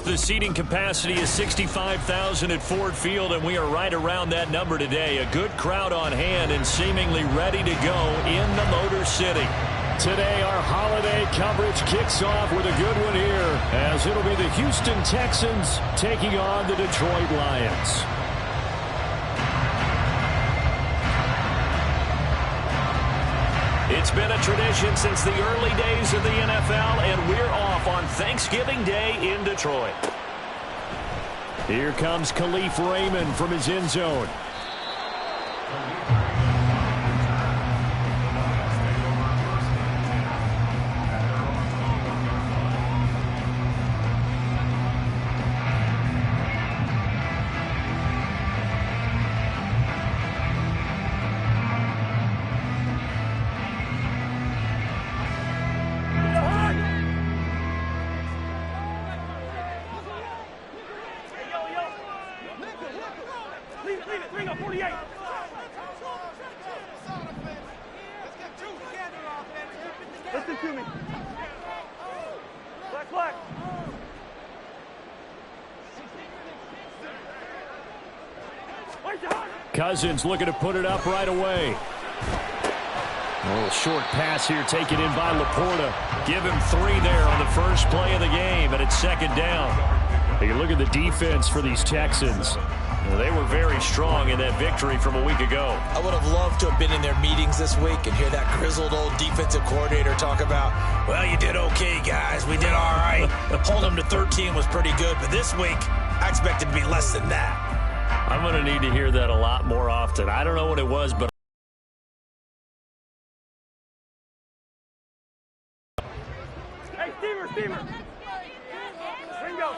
The seating capacity is 65,000 at Ford Field, and we are right around that number today. A good crowd on hand and seemingly ready to go in the Motor City. Today, our holiday coverage kicks off with a good one here, as it'll be the Houston Texans taking on the Detroit Lions. It's been a tradition since the early days of the NFL, and we're off on Thanksgiving Day in Detroit. Here comes Khalif Raymond from his end zone. Cousins looking to put it up right away. A little short pass here taken in by Laporta. Give him 3 there on the first play of the game, and it's second down. Take a look at the defense for these Texans. They were very strong in that victory from a week ago. I would have loved to have been in their meetings this week and hear that grizzled old defensive coordinator talk about, well, you did okay, guys. We did all right. Hold them to 13 was pretty good, but this week I expected to be less than that. I'm going to need to hear that a lot more often. I don't know what it was, but hey, Steamer. Ringo.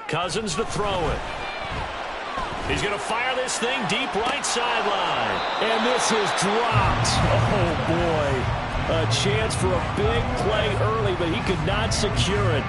Cousins to throw it. He's going to fire this thing deep right sideline. And this is dropped. Oh, boy. A chance for a big play early, but he could not secure it.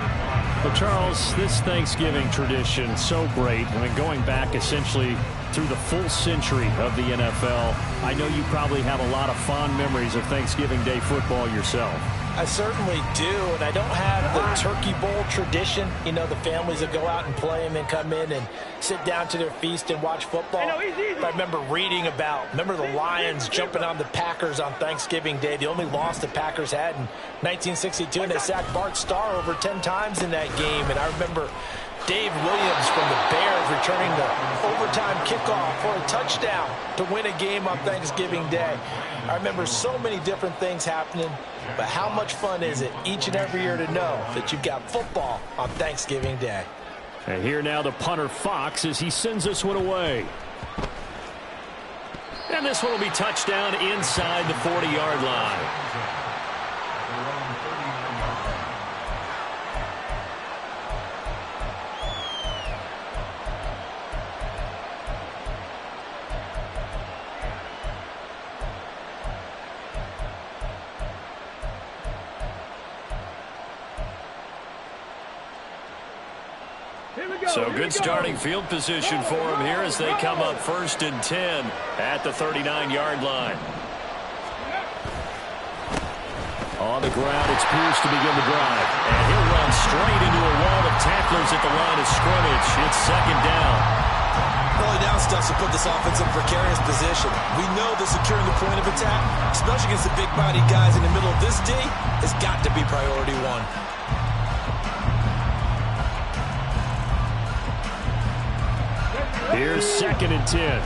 But, Charles, this Thanksgiving tradition, so great. I mean, going back essentially through the full century of the NFL, I know you probably have a lot of fond memories of Thanksgiving Day football yourself. I certainly do, and I don't have the Turkey Bowl tradition. You know, the families that go out and play and then come in and sit down to their feast and watch football. But I remember reading about, the Lions jumping on the Packers on Thanksgiving Day. The only loss the Packers had in 1962, and they sacked Bart Starr over 10 times in that game. And I remember Dave Williams from the Bears returning the overtime kickoff for a touchdown to win a game on Thanksgiving Day. I remember so many different things happening, but how much fun is it each and every year to know that you've got football on Thanksgiving Day? And here now the punter Fox as he sends this one away. And this one will be touchdown inside the 40-yard line. So good starting field position for him here as they come up 1st and 10 at the 39-yard line. On the ground, it's Pierce to begin the drive. And he'll run straight into a wall of tacklers at the line of scrimmage. It's second down. Early down stuff to put this offense in precarious position. We know that securing the point of attack, especially against the big-bodied guys in the middle of this D, has got to be priority one. Here's 2nd and 10.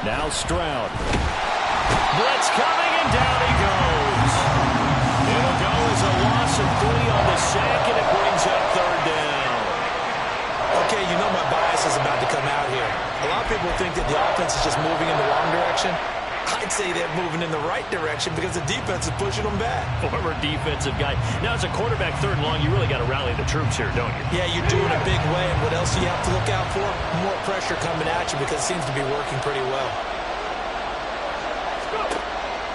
Now Stroud. Blitz coming, and down he goes. It'll go as a loss of 3 on the sack, and it brings up 3rd down. Okay, you know my bias is about to come out here. A lot of people think that the offense is just moving in the wrong direction. I'd say they're moving in the right direction because the defense is pushing them back. Former defensive guy. Now, as a quarterback 3rd and long, you really got to rally the troops here, don't you? Yeah, you do in a big way. And what else do you have to look out for? More pressure coming at you because it seems to be working pretty well.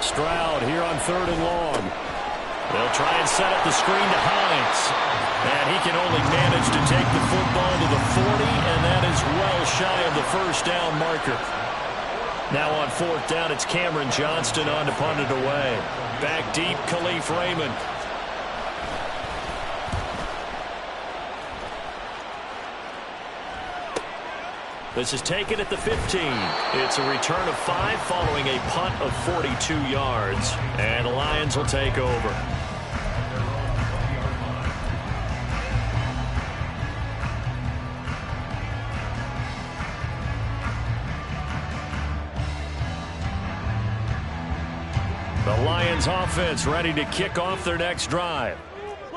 Stroud here on 3rd and long. They'll try and set up the screen to Hines. And he can only manage to take the football to the 40, and that is well shy of the first down marker. Now on fourth down, it's Cameron Johnston on to punt it away. Back deep, Khalif Raymond. This is taken at the 15. It's a return of 5 following a punt of 42 yards. And the Lions will take over. The Lions offense ready to kick off their next drive.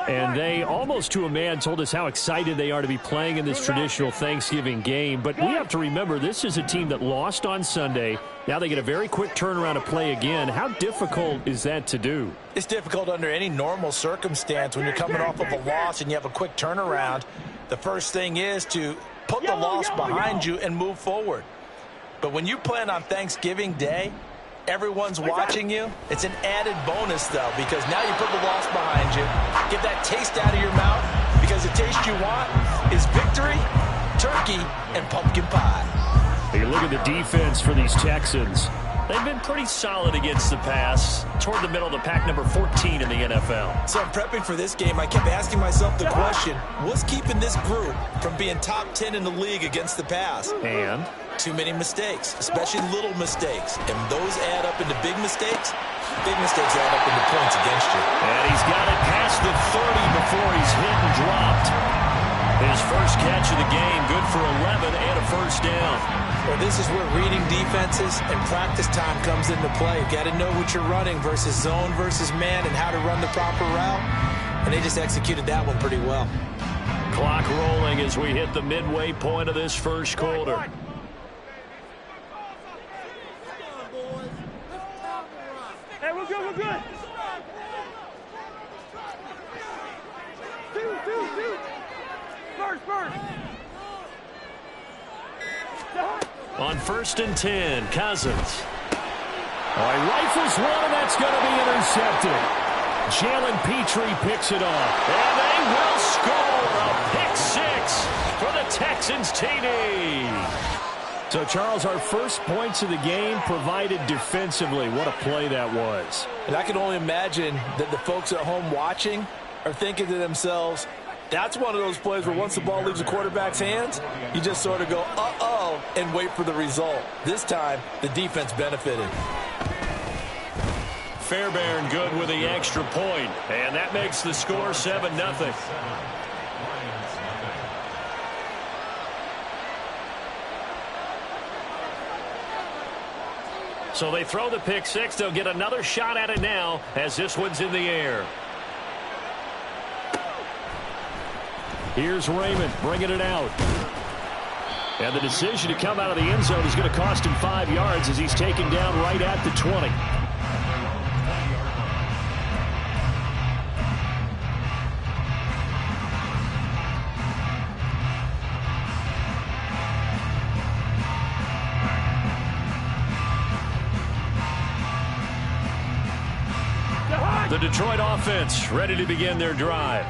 And they, almost to a man, told us how excited they are to be playing in this traditional Thanksgiving game. But we have to remember, this is a team that lost on Sunday. Now they get a very quick turnaround to play again. How difficult is that to do? It's difficult under any normal circumstance when you're coming off of a loss and you have a quick turnaround. The first thing is to put the loss behind you and move forward. But when you plan on Thanksgiving Day, everyone's watching you. It's an added bonus, though, because now you put the loss behind you. Get that taste out of your mouth, because the taste you want is victory, turkey, and pumpkin pie. You look at the defense for these Texans. They've been pretty solid against the pass, toward the middle of the pack, number 14 in the NFL. So I'm prepping for this game. I kept asking myself the question, what's keeping this group from being top 10 in the league against the pass? And too many mistakes, especially little mistakes. And those add up into big mistakes. Big mistakes add up into points against you. And he's got it past the 30 before he's hit and dropped. His first catch of the game, good for 11 and a first down. Well, this is where reading defenses and practice time comes into play. You got to know what you're running versus zone versus man and how to run the proper route. And they just executed that one pretty well. Clock rolling as we hit the midway point of this first quarter. Hey, we're good, we're good. Two. First. On 1st and 10, Cousins. All right, rifles one, and that's going to be intercepted. Jalen Petrie picks it off. And they will score a pick 6 for the Texans TD. So, Charles, our first points of the game provided defensively. What a play that was. And I can only imagine that the folks at home watching are thinking to themselves, that's one of those plays where once the ball leaves the quarterback's hands, you just sort of go, uh-oh, and wait for the result. This time, the defense benefited. Fairbairn good with the extra point, and that makes the score 7-0. So they throw the pick 6. They'll get another shot at it now as this one's in the air. Here's Raymond bringing it out. And the decision to come out of the end zone is going to cost him 5 yards as he's taken down right at the 20. The Detroit offense ready to begin their drive.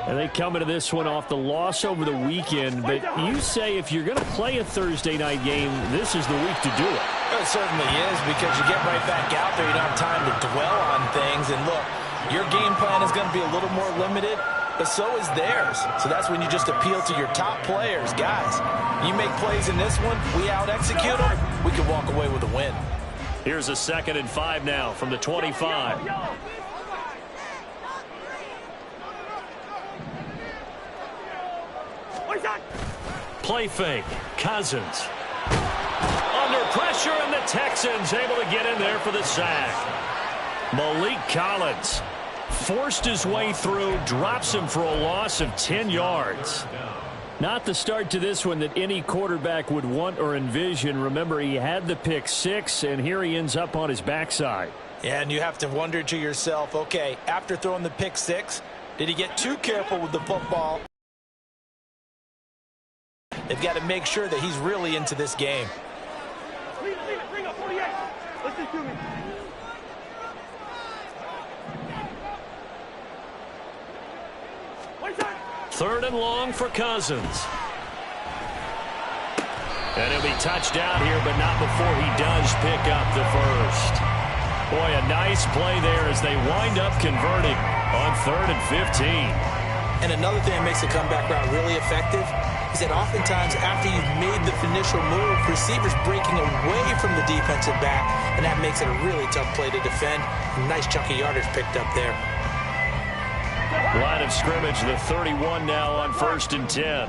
And they come into this one off the loss over the weekend. But you say if you're going to play a Thursday night game, this is the week to do it. It certainly is, because you get right back out there. You don't have time to dwell on things. And look, your game plan is going to be a little more limited, but so is theirs. So that's when you just appeal to your top players. Guys, you make plays in this one, we out-execute them, we can walk away with a win. Here's a 2nd and 5 now from the 25. Play fake. Cousins. Under pressure, and the Texans able to get in there for the sack. Malik Collins forced his way through, drops him for a loss of 10 yards. Not the start to this one that any quarterback would want or envision. Remember, he had the pick 6, and here he ends up on his backside. Yeah, and you have to wonder to yourself, okay, after throwing the pick 6, did he get too careful with the football? They've got to make sure that he's really into this game. Bring up 48. Listen to me. 3rd and long for Cousins. And he'll be touched down here, but not before he does pick up the first. Boy, a nice play there as they wind up converting on 3rd and 15. And another thing that makes the comeback route really effective is that oftentimes after you've made the initial move, receivers breaking away from the defensive back, and that makes it a really tough play to defend. A nice chunk of yardage picked up there. Line of scrimmage, the 31 now on 1st and 10.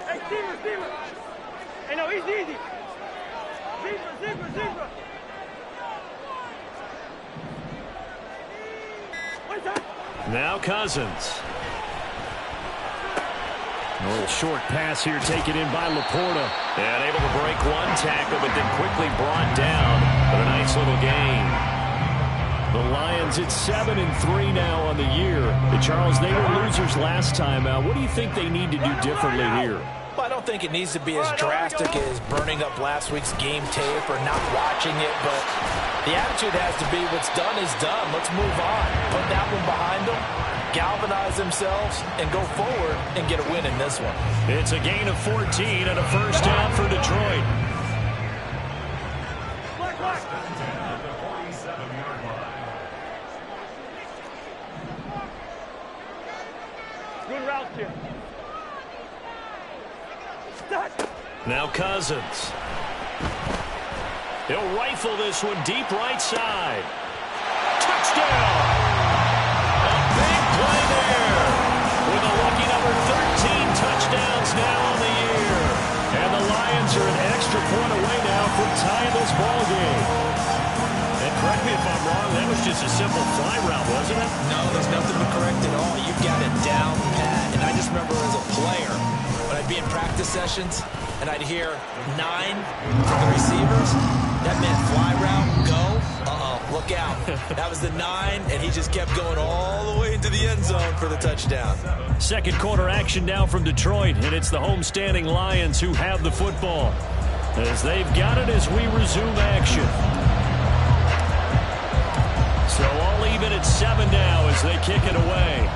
Hey, Stever. Hey, no, easy. Zebra. Now Cousins. A little short pass here taken in by Laporta. And able to break one tackle, but then quickly brought down with a nice little gain. The Lions at 7-3 now on the year. Charles, they were losers last time out. What do you think they need to do differently here? Well, I don't think it needs to be as drastic as burning up last week's game tape or not watching it, but the attitude has to be what's done is done. Let's move on. Put that one behind them, galvanize themselves, and go forward and get a win in this one. It's a gain of 14 and a first down for Detroit. Good route here. Now Cousins. He'll rifle this one deep right side. Touchdown! A big play there. With a lucky number 13 touchdowns now on the year. And the Lions are an extra point away now from tying this ball game. And correct me if I'm wrong, that was just a simple fly route, wasn't it? No, there's nothing to correct at all. You've got it down pat. And I just remember as a player, when I'd be in practice sessions, and I'd hear 9 from the receivers, that meant fly route, go, look out. That was the 9, and he just kept going all the way into the end zone for the touchdown. Second quarter action now from Detroit, and it's the homestanding Lions who have the football. As they've got it as we resume action. So all even at 7 now as they kick it away.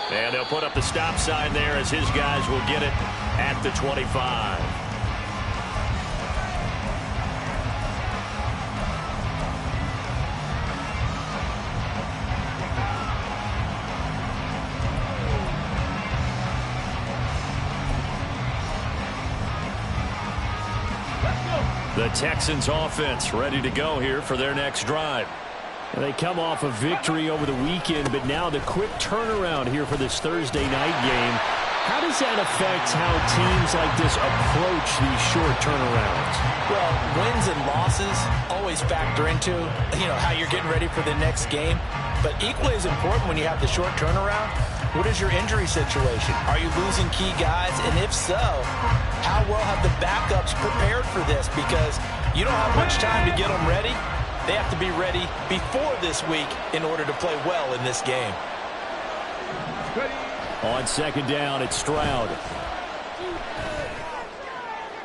And they'll put up the stop sign there as his guys will get it at the 25. The Texans offense ready to go here for their next drive. They come off a victory over the weekend, but now the quick turnaround here for this Thursday night game. How does that affect how teams like this approach these short turnarounds? Well, wins and losses always factor into, how you're getting ready for the next game. But equally as important when you have the short turnaround, what is your injury situation? Are you losing key guys? And if so, how well have the backups prepared for this? Because you don't have much time to get them ready. They have to be ready before this week in order to play well in this game. On second down, it's Stroud.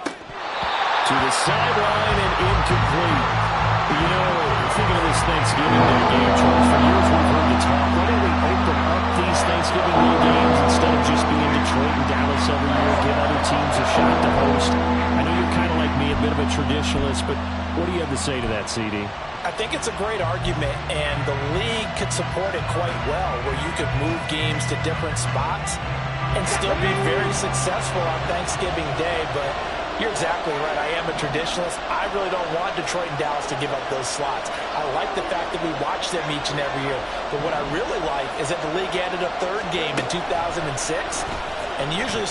To the sideline and incomplete. Thinking of this Thanksgiving Day game, Charles, for years we've heard the talk. Why don't we open up these Thanksgiving Day games instead of just being Detroit and Dallas every year, give other teams a shot to host? I know you're kind of like me, a bit of a traditionalist, but what do you have to say to that, CD? I think it's a great argument, and the league could support it quite well, where you could move games to different spots and still be very successful on Thanksgiving Day. But you're exactly right. I am a traditionalist. I really don't want Detroit and Dallas to give up those slots. I like the fact that we watch them each and every year. But what I really like is that the league added a third game in 2006, and usually